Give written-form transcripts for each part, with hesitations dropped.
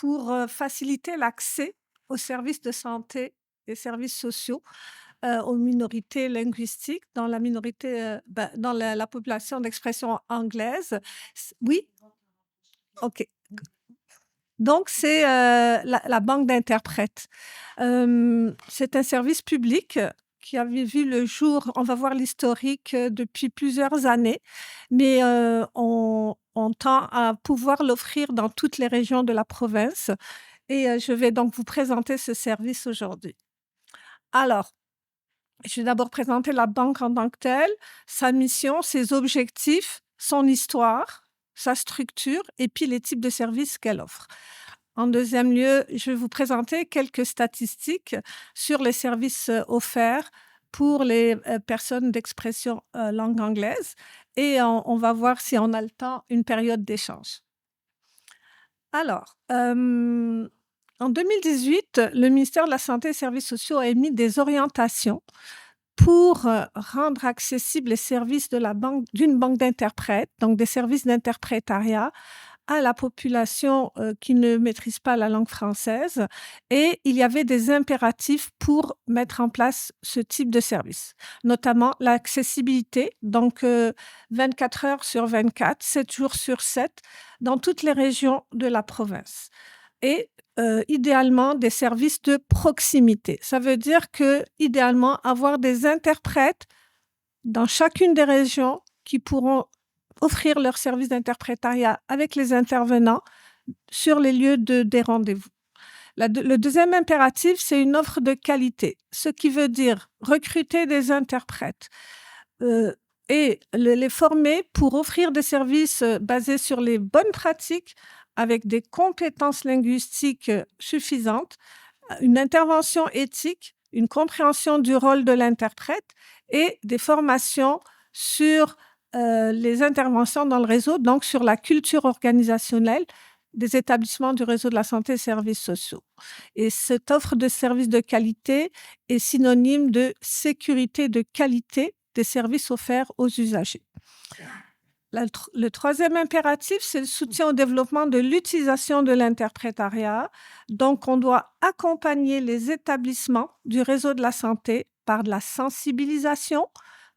pour faciliter l'accès aux services de santé et services sociaux aux minorités linguistiques, dans la minorité, dans la population d'expression anglaise. Oui, ok. Donc, c'est la banque d'interprètes. C'est un service public qui avait vu le jour, on va voir l'historique depuis plusieurs années, mais on tend à pouvoir l'offrir dans toutes les régions de la province. Et je vais donc vous présenter ce service aujourd'hui. Alors, je vais d'abord présenter la banque en tant que telle, sa mission, ses objectifs, son histoire, sa structure et puis les types de services qu'elle offre. En deuxième lieu, je vais vous présenter quelques statistiques sur les services offerts pour les personnes d'expression langue anglaise et on va voir si on a le temps, une période d'échange. Alors, en 2018, le ministère de la Santé et des Services sociaux a émis des orientations pour rendre accessibles les services d'une banque d'interprètes, donc des services d'interprétariat, à la population qui ne maîtrise pas la langue française. Et il y avait des impératifs pour mettre en place ce type de service, notamment l'accessibilité, donc 24 heures sur 24, 7 jours sur 7, dans toutes les régions de la province. Et idéalement, des services de proximité. Ça veut dire que, idéalement, avoir des interprètes dans chacune des régions qui pourront offrir leurs services d'interprétariat avec les intervenants sur les lieux des rendez-vous. Le deuxième impératif, c'est une offre de qualité, ce qui veut dire recruter des interprètes et les former pour offrir des services basés sur les bonnes pratiques avec des compétences linguistiques suffisantes, une intervention éthique, une compréhension du rôle de l'interprète et des formations sur les interventions dans le réseau, donc sur la culture organisationnelle des établissements du réseau de la santé et services sociaux. Et cette offre de services de qualité est synonyme de sécurité de qualité des services offerts aux usagers. Le troisième impératif, c'est le soutien au développement de l'utilisation de l'interprétariat. Donc, on doit accompagner les établissements du réseau de la santé par de la sensibilisation,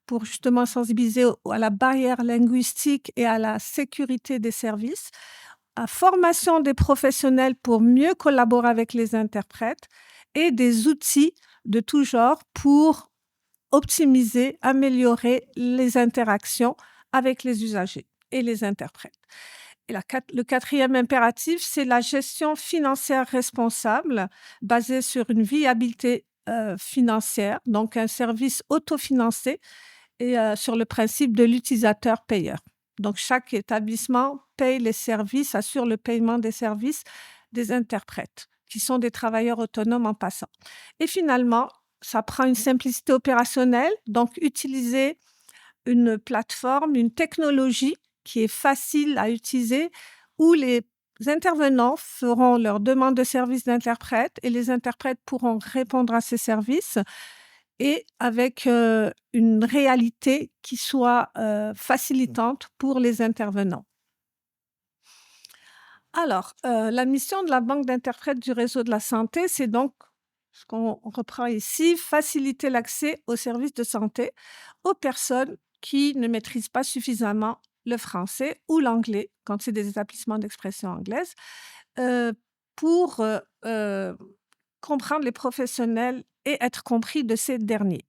pour justement sensibiliser à la barrière linguistique et à la sécurité des services, à formation des professionnels pour mieux collaborer avec les interprètes et des outils de tout genre pour optimiser, améliorer les interactions avec les usagers et les interprètes. Et le quatrième impératif, c'est la gestion financière responsable basée sur une viabilité financière, donc un service autofinancé et sur le principe de l'utilisateur-payeur. Donc, chaque établissement paye les services, assure le paiement des services des interprètes, qui sont des travailleurs autonomes en passant. Et finalement, ça prend une simplicité opérationnelle, donc utiliser une plateforme, une technologie qui est facile à utiliser, où les intervenants feront leur demande de service d'interprète et les interprètes pourront répondre à ces services et avec une réalité qui soit facilitante pour les intervenants. Alors, la mission de la banque d'interprètes du réseau de la santé, c'est donc, ce qu'on reprend ici, faciliter l'accès aux services de santé aux personnes qui ne maîtrisent pas suffisamment le français ou l'anglais, quand c'est des établissements d'expression anglaise, pour comprendre les professionnels et être compris de ces derniers.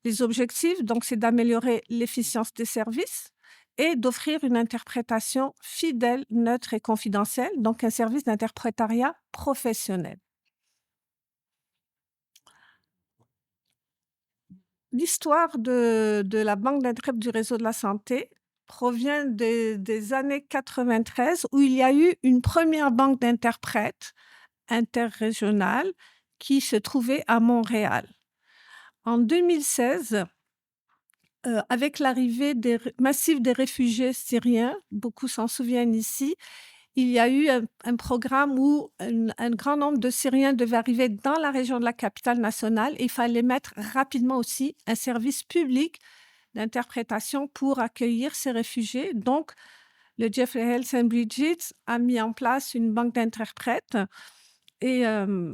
Les objectifs, donc, c'est d'améliorer l'efficience des services et d'offrir une interprétation fidèle, neutre et confidentielle, donc un service d'interprétariat professionnel. L'histoire de la banque d'interprètes du réseau de la santé provient des années 93, où il y a eu une première banque d'interprètes interrégionale qui se trouvait à Montréal. En 2016, avec l'arrivée massive des réfugiés syriens, beaucoup s'en souviennent ici, il y a eu un programme où un grand nombre de Syriens devaient arriver dans la région de la capitale nationale et il fallait mettre rapidement aussi un service public d'interprétation pour accueillir ces réfugiés. Donc, le Jeffrey Health St. Brigid's a mis en place une banque d'interprètes et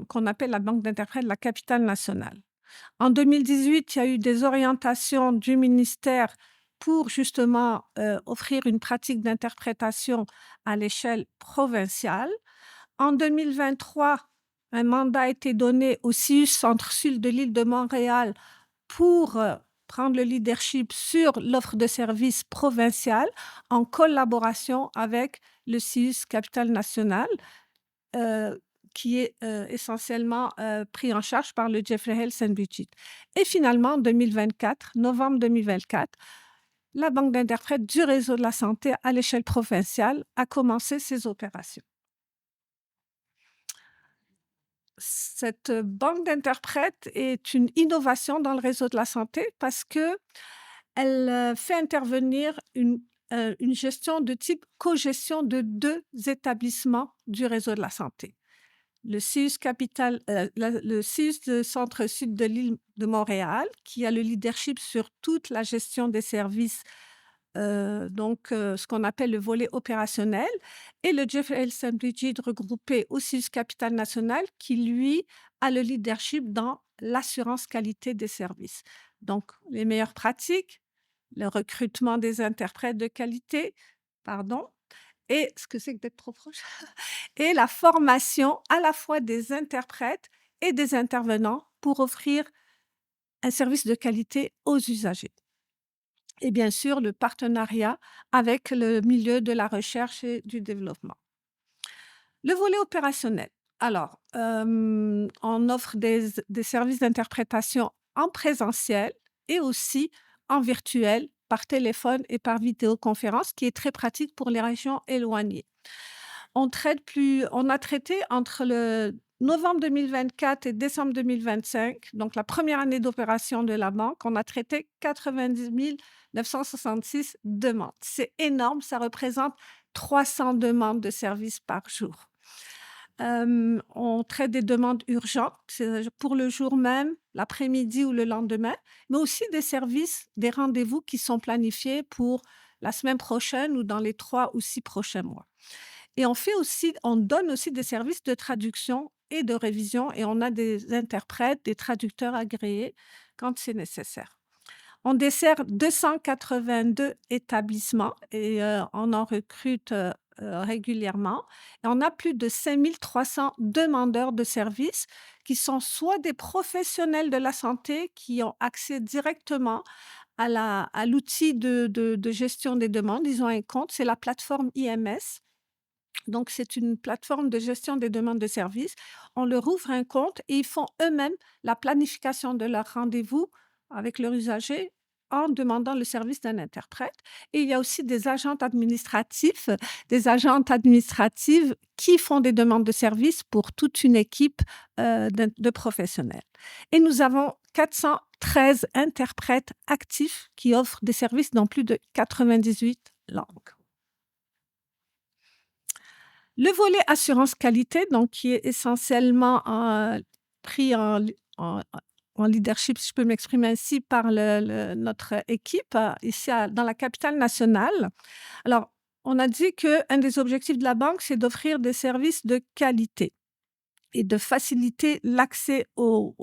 qu'on appelle la banque d'interprètes de la capitale nationale. En 2018, il y a eu des orientations du ministère pour justement offrir une pratique d'interprétation à l'échelle provinciale. En 2023, un mandat a été donné au CIUS Centre-Sud de l'île de Montréal pour prendre le leadership sur l'offre de services provinciale en collaboration avec le CIUS Capitale Nationale, qui est essentiellement pris en charge par le Jeffrey Health St. Brigid. Et finalement, en 2024, novembre 2024, la banque d'interprètes du réseau de la santé à l'échelle provinciale a commencé ses opérations. Cette banque d'interprètes est une innovation dans le réseau de la santé parce qu'elle fait intervenir une gestion de type cogestion de 2 établissements du réseau de la santé. Le CIUS le CIUS de Centre-Sud de l'île de Montréal, qui a le leadership sur toute la gestion des services, ce qu'on appelle le volet opérationnel, et le Jeffrey Health St. Brigid regroupé au CIUS Capitale Nationale, qui lui a le leadership dans l'assurance qualité des services. Donc, les meilleures pratiques, le recrutement des interprètes de qualité, et ce que c'est que d'être trop proche, et la formation à la fois des interprètes et des intervenants pour offrir un service de qualité aux usagers. Et bien sûr, le partenariat avec le milieu de la recherche et du développement. Le volet opérationnel. Alors, on offre des services d'interprétation en présentiel et aussi en virtuel, par téléphone et par vidéoconférence, qui est très pratique pour les régions éloignées. On a traité entre le novembre 2024 et décembre 2025, donc la première année d'opération de la banque, on a traité 90 966 demandes. C'est énorme, ça représente 300 demandes de services par jour. On traite des demandes urgentes, c'est pour le jour même, l'après-midi ou le lendemain, mais aussi des services, des rendez-vous qui sont planifiés pour la semaine prochaine ou dans les 3 ou 6 prochains mois. Et on donne aussi des services de traduction et de révision et on a des interprètes, des traducteurs agréés quand c'est nécessaire. On dessert 282 établissements et on en recrute régulièrement. Et on a plus de 5300 demandeurs de services qui sont soit des professionnels de la santé qui ont accès directement à l'outil de gestion des demandes. Ils ont un compte, c'est la plateforme IMS. Donc, c'est une plateforme de gestion des demandes de services. On leur ouvre un compte et ils font eux-mêmes la planification de leurs rendez-vous avec leurs usagers en demandant le service d'un interprète. Et il y a aussi des agentes administratives qui font des demandes de services pour toute une équipe de professionnels. Et nous avons 413 interprètes actifs qui offrent des services dans plus de 98 langues. Le volet assurance qualité, donc qui est essentiellement pris en leadership, si je peux m'exprimer ainsi, par notre équipe ici dans la capitale nationale. Alors, on a dit qu'un des objectifs de la banque, c'est d'offrir des services de qualité et de faciliter l'accès aux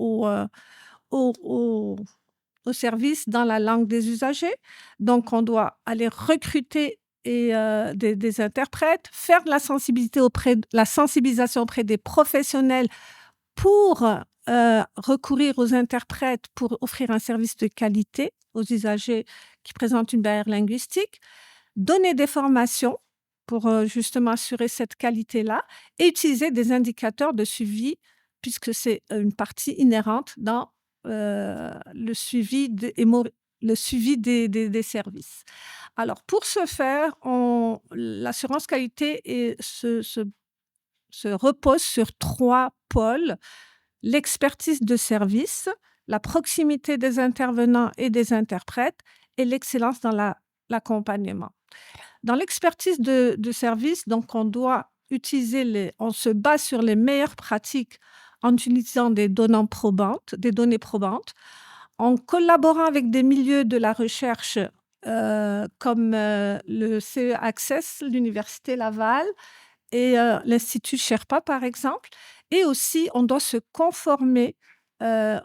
services dans la langue des usagers. Donc, on doit aller recruter des interprètes, faire de la sensibilisation auprès des professionnels pour recourir aux interprètes pour offrir un service de qualité aux usagers qui présentent une barrière linguistique, donner des formations pour justement assurer cette qualité-là et utiliser des indicateurs de suivi puisque c'est une partie inhérente dans le suivi des services. Alors, pour ce faire, l'assurance qualité se repose sur 3 pôles: l'expertise de service, la proximité des intervenants et des interprètes et l'excellence dans l'accompagnement. Dans l'expertise de service, donc on se base sur les meilleures pratiques en utilisant des données probantes, en collaborant avec des milieux de la recherche comme le CE Access, l'Université Laval et l'Institut Sherpa, par exemple. Et aussi, on doit se conformer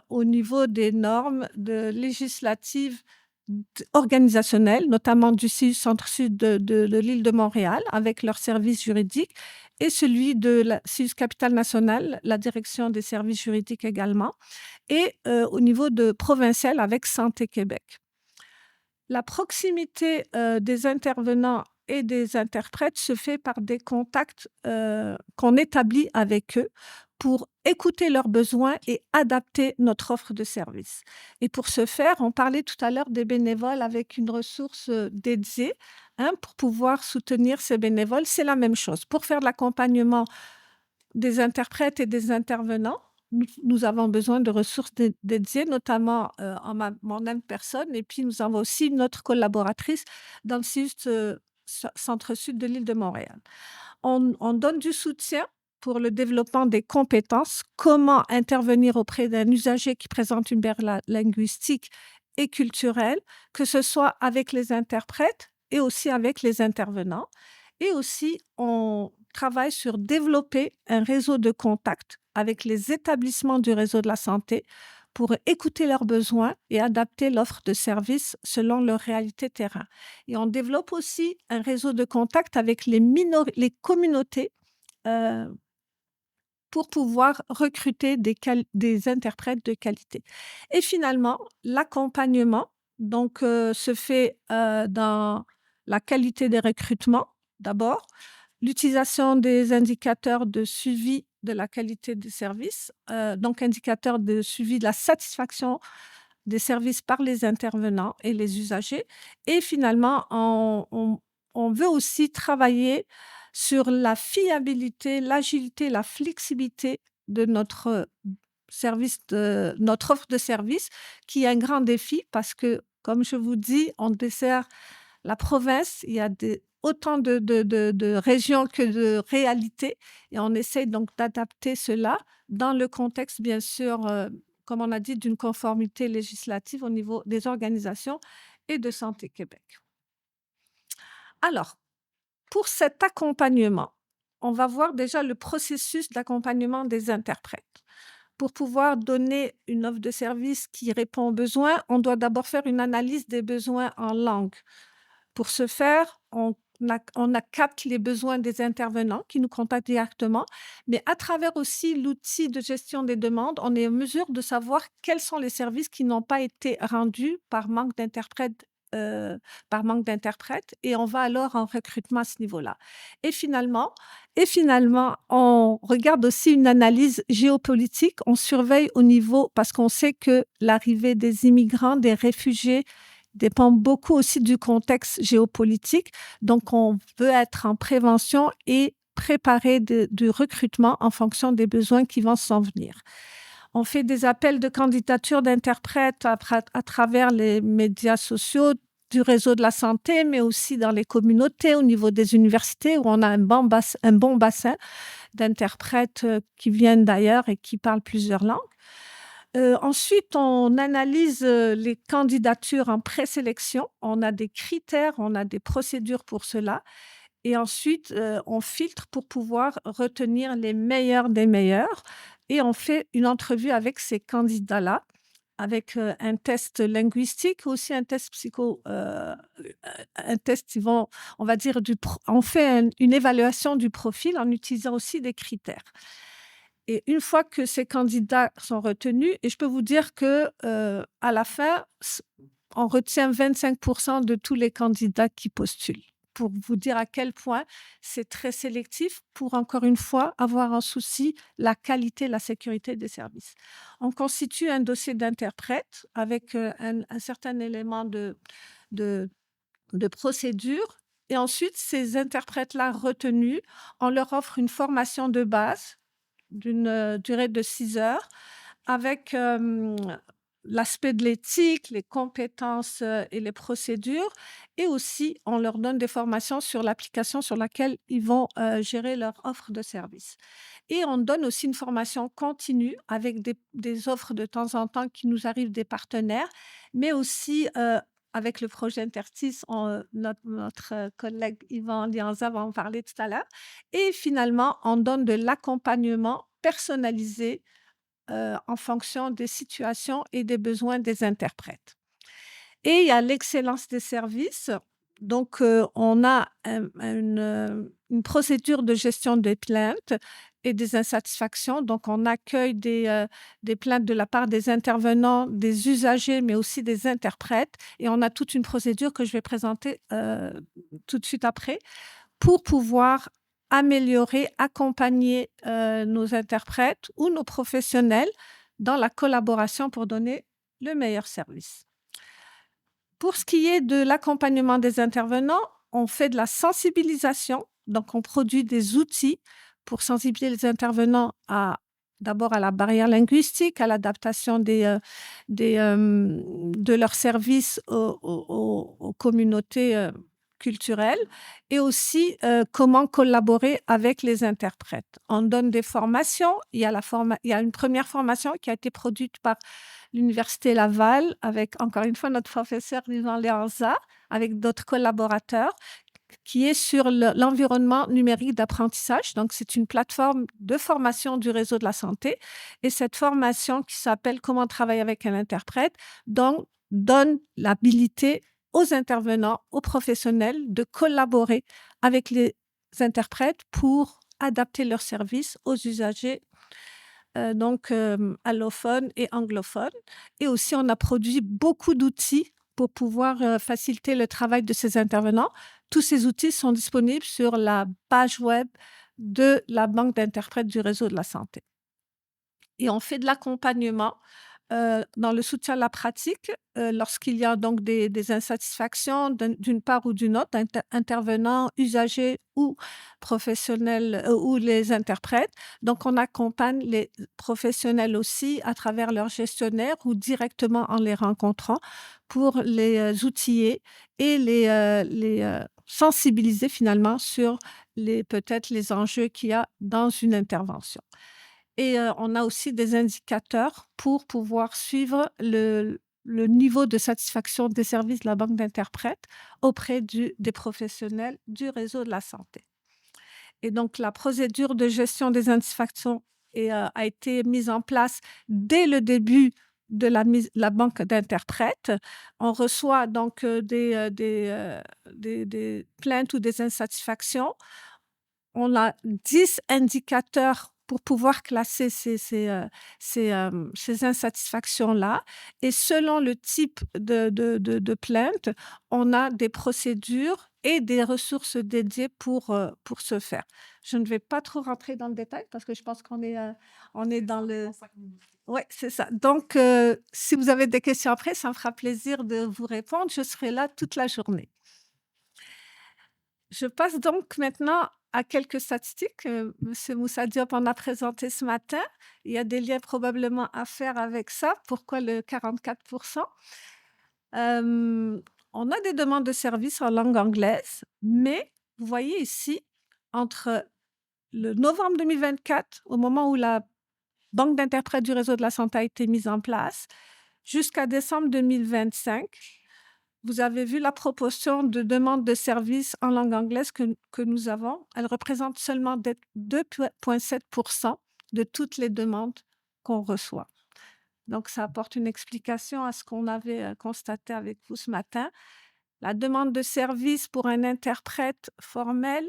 au niveau des normes législatives organisationnelles, notamment du Centre-Sud de l'île de Montréal, avec leurs services juridiques, et celui de la CIUS Capitale Nationale, la direction des services juridiques également, et au niveau de provincial avec Santé Québec. La proximité des intervenants et des interprètes se fait par des contacts qu'on établit avec eux pour écouter leurs besoins et adapter notre offre de service. Et pour ce faire, on parlait tout à l'heure des bénévoles avec une ressource dédiée pour pouvoir soutenir ces bénévoles. C'est la même chose. Pour faire de l'accompagnement des interprètes et des intervenants, nous avons besoin de ressources dédiées, notamment en moi-même personne. Et puis, nous avons aussi notre collaboratrice dans le centre-sud de l'île de Montréal. On donne du soutien pour le développement des compétences, comment intervenir auprès d'un usager qui présente une barrière linguistique et culturelle, que ce soit avec les interprètes et aussi avec les intervenants. Et aussi, on travaille sur développer un réseau de contacts avec les établissements du réseau de la santé pour écouter leurs besoins et adapter l'offre de services selon leur réalité terrain. Et on développe aussi un réseau de contacts avec les communautés pour pouvoir recruter des interprètes de qualité. Et finalement, l'accompagnement se fait dans la qualité des recrutements d'abord, l'utilisation des indicateurs de suivi de la qualité des services, donc indicateurs de suivi de la satisfaction des services par les intervenants et les usagers. Et finalement, on veut aussi travailler sur la fiabilité, l'agilité, la flexibilité de notre notre offre de service, qui est un grand défi parce que, comme je vous dis, on dessert la province, il y a autant de régions que de réalités et on essaie donc d'adapter cela dans le contexte, bien sûr, comme on a dit, d'une conformité législative au niveau des organisations et de Santé Québec. Alors, pour cet accompagnement, on va voir déjà le processus d'accompagnement des interprètes. Pour pouvoir donner une offre de service qui répond aux besoins, on doit d'abord faire une analyse des besoins en langue. Pour ce faire, on capte les besoins des intervenants qui nous contactent directement, mais à travers aussi l'outil de gestion des demandes, on est en mesure de savoir quels sont les services qui n'ont pas été rendus par manque d'interprètes et on va alors en recrutement à ce niveau-là. Et finalement, on regarde aussi une analyse géopolitique. On surveille au niveau, parce qu'on sait que l'arrivée des immigrants, des réfugiés, dépend beaucoup aussi du contexte géopolitique. Donc, on veut être en prévention et préparer du recrutement en fonction des besoins qui vont s'en venir. On fait des appels de candidature d'interprètes à travers les médias sociaux du réseau de la santé, mais aussi dans les communautés, au niveau des universités, où on a un bon bassin d'interprètes qui viennent d'ailleurs et qui parlent plusieurs langues. Ensuite, on analyse les candidatures en présélection. On a des critères, on a des procédures pour cela. Et ensuite, on filtre pour pouvoir retenir les meilleurs des meilleurs. Et on fait une entrevue avec ces candidats-là, avec un test linguistique, aussi un test un test, on va dire, on fait une évaluation du profil en utilisant aussi des critères. Et une fois que ces candidats sont retenus, et je peux vous dire que à la fin, on retient 25% de tous les candidats qui postulent, pour vous dire à quel point c'est très sélectif pour, encore une fois, avoir en souci la qualité, la sécurité des services. On constitue un dossier d'interprète avec un certain élément de procédure. Et ensuite, ces interprètes-là retenus, on leur offre une formation de base d'une durée de 6 heures avec l'aspect de l'éthique, les compétences et les procédures. Et aussi, on leur donne des formations sur l'application sur laquelle ils vont gérer leur offre de service. Et on donne aussi une formation continue avec des offres de temps en temps qui nous arrivent des partenaires, mais aussi avec le projet Intertis, notre collègue Yvan Lianza va en parler tout à l'heure. Et finalement, on donne de l'accompagnement personnalisé en fonction des situations et des besoins des interprètes. Et il y a l'excellence des services. Donc, on a une procédure de gestion des plaintes et des insatisfactions. Donc, on accueille des plaintes de la part des intervenants, des usagers, mais aussi des interprètes. Et on a toute une procédure que je vais présenter tout de suite après pour pouvoir améliorer, accompagner nos interprètes ou nos professionnels dans la collaboration pour donner le meilleur service. Pour ce qui est de l'accompagnement des intervenants, on fait de la sensibilisation. Donc, on produit des outils pour sensibiliser les intervenants d'abord à la barrière linguistique, à l'adaptation de leurs services aux communautés culturelles et aussi comment collaborer avec les interprètes. On donne des formations. Il y a une première formation qui a été produite par l'Université Laval, avec encore une fois notre professeur Yvan Lianza, avec d'autres collaborateurs, qui est sur l'environnement numérique d'apprentissage. Donc, c'est une plateforme de formation du réseau de la santé. Et cette formation qui s'appelle Comment travailler avec un interprète, donc, donne l'habilité aux intervenants, aux professionnels de collaborer avec les interprètes pour adapter leurs services aux usagers allophones et anglophones. Et aussi, on a produit beaucoup d'outils pour pouvoir faciliter le travail de ces intervenants. Tous ces outils sont disponibles sur la page web de la banque d'interprètes du réseau de la santé. Et on fait de l'accompagnement dans le soutien à la pratique lorsqu'il y a donc des insatisfactions d'une part ou d'une autre, intervenants, usagers ou professionnels ou les interprètes. Donc, on accompagne les professionnels aussi à travers leurs gestionnaires ou directement en les rencontrant pour les outiller et les sensibiliser finalement sur peut-être les enjeux qu'il y a dans une intervention. Et on a aussi des indicateurs pour pouvoir suivre le niveau de satisfaction des services de la banque d'interprètes auprès des professionnels du réseau de la santé. Et donc, la procédure de gestion des insatisfactions a été mise en place dès le début de la banque d'interprètes. On reçoit donc des plaintes ou des insatisfactions. On a 10 indicateurs pour pouvoir classer ces insatisfactions-là. Et selon le type de plainte, on a des procédures et des ressources dédiées pour ce faire. Je ne vais pas trop rentrer dans le détail parce que je pense qu'on est dans le... Oui, c'est ça. Donc, si vous avez des questions après, ça me fera plaisir de vous répondre. Je serai là toute la journée. Je passe donc maintenant à quelques statistiques que M. Moussa Diop en a présenté ce matin. Il y a des liens probablement à faire avec ça. Pourquoi le 44%? On a des demandes de services en langue anglaise, mais vous voyez ici, entre le novembre 2024, au moment où la banque d'interprètes du réseau de la santé a été mise en place, jusqu'à décembre 2025, vous avez vu la proportion de demandes de services en langue anglaise que nous avons. Elle représente seulement 2,7% de toutes les demandes qu'on reçoit. Donc, ça apporte une explication à ce qu'on avait constaté avec vous ce matin. La demande de service pour un interprète formel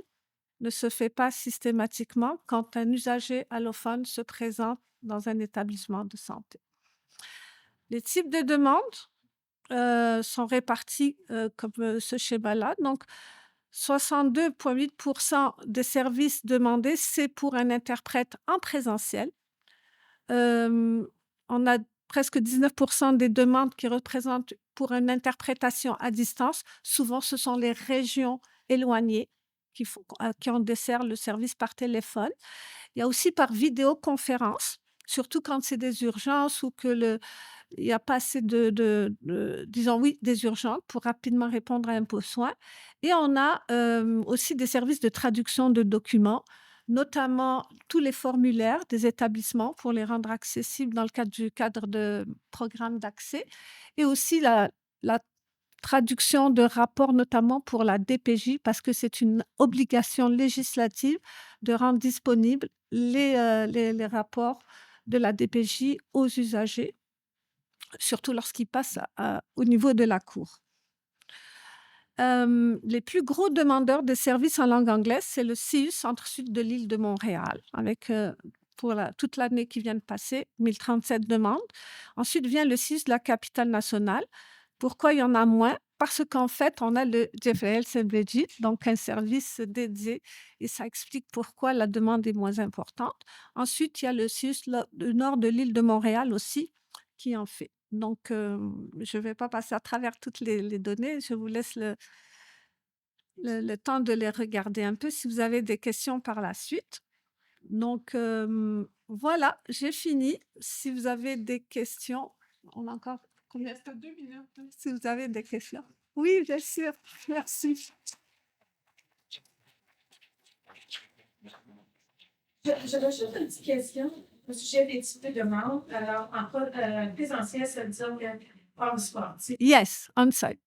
ne se fait pas systématiquement quand un usager allophone se présente dans un établissement de santé. Les types de demandes sont répartis comme ce schéma-là. Donc, 62,8% des services demandés, c'est pour un interprète en présentiel. On a presque 19% des demandes qui représentent pour une interprétation à distance. Souvent, ce sont les régions éloignées qui en desservent le service par téléphone. Il y a aussi par vidéoconférence, surtout quand c'est des urgences ou que il n'y a pas assez disons oui, des urgences pour rapidement répondre à un besoin. Et on a aussi des services de traduction de documents, notamment tous les formulaires des établissements pour les rendre accessibles dans le cadre de programmes d'accès, et aussi la traduction de rapports, notamment pour la DPJ, parce que c'est une obligation législative de rendre disponibles les rapports de la DPJ aux usagers, surtout lorsqu'ils passent au niveau de la cour. Les plus gros demandeurs de services en langue anglaise, c'est le CIUS, Centre-Sud de l'île de Montréal, avec pour toute l'année qui vient de passer, 1037 demandes. Ensuite vient le CIUS de la capitale nationale. Pourquoi il y en a moins? Parce qu'en fait, on a le JFL Legit, donc un service dédié, et ça explique pourquoi la demande est moins importante. Ensuite, il y a le CIUS du nord de l'île de Montréal aussi, qui en fait. Donc, je ne vais pas passer à travers toutes les données. Je vous laisse le temps de les regarder un peu si vous avez des questions par la suite. Donc, voilà, j'ai fini. Si vous avez des questions, on a encore Il reste 2 minutes. si vous avez des questions. Oui, bien sûr. Merci. J'avais juste une petite question au sujet des types de demandes. Alors, en présentiel, ça veut dire hors du sport. Yes, on-site.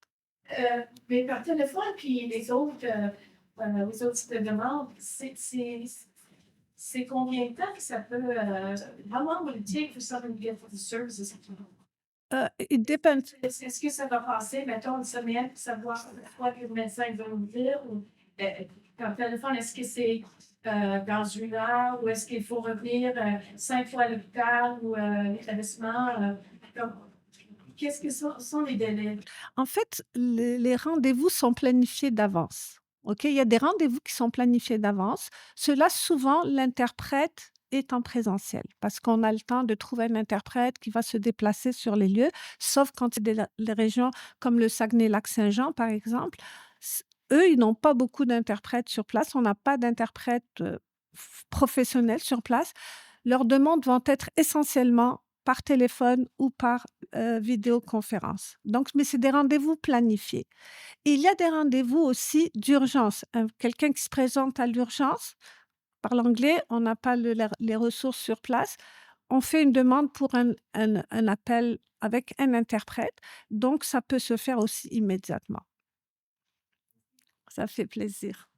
Mais par téléphone, puis les autres types de demandes, c'est combien de temps que ça peut. How long will it take for someone to get the services? It depends. Est-ce que ça va passer, mettons, une semaine pour savoir quoi que le médecin va nous dire? Ou par téléphone, est-ce que c'est dans 1 heure ou est-ce qu'il faut revenir 5 fois à l'hôpital ou l'établissement? Qu'est-ce que sont les délais? En fait, les rendez-vous sont planifiés d'avance. OK? Il y a des rendez-vous qui sont planifiés d'avance. Ceux-là, souvent, l'interprète est en présentiel parce qu'on a le temps de trouver un interprète qui va se déplacer sur les lieux, sauf quand c'est les régions comme le Saguenay-Lac-Saint-Jean, par exemple. Eux, ils n'ont pas beaucoup d'interprètes sur place. On n'a pas d'interprètes professionnels sur place. Leurs demandes vont être essentiellement par téléphone ou par vidéoconférence. Donc, mais c'est des rendez-vous planifiés. Et il y a des rendez-vous aussi d'urgence. Quelqu'un qui se présente à l'urgence, par l'anglais, on n'a pas les ressources sur place. On fait une demande pour un appel avec un interprète. Donc, ça peut se faire aussi immédiatement. Ça fait plaisir.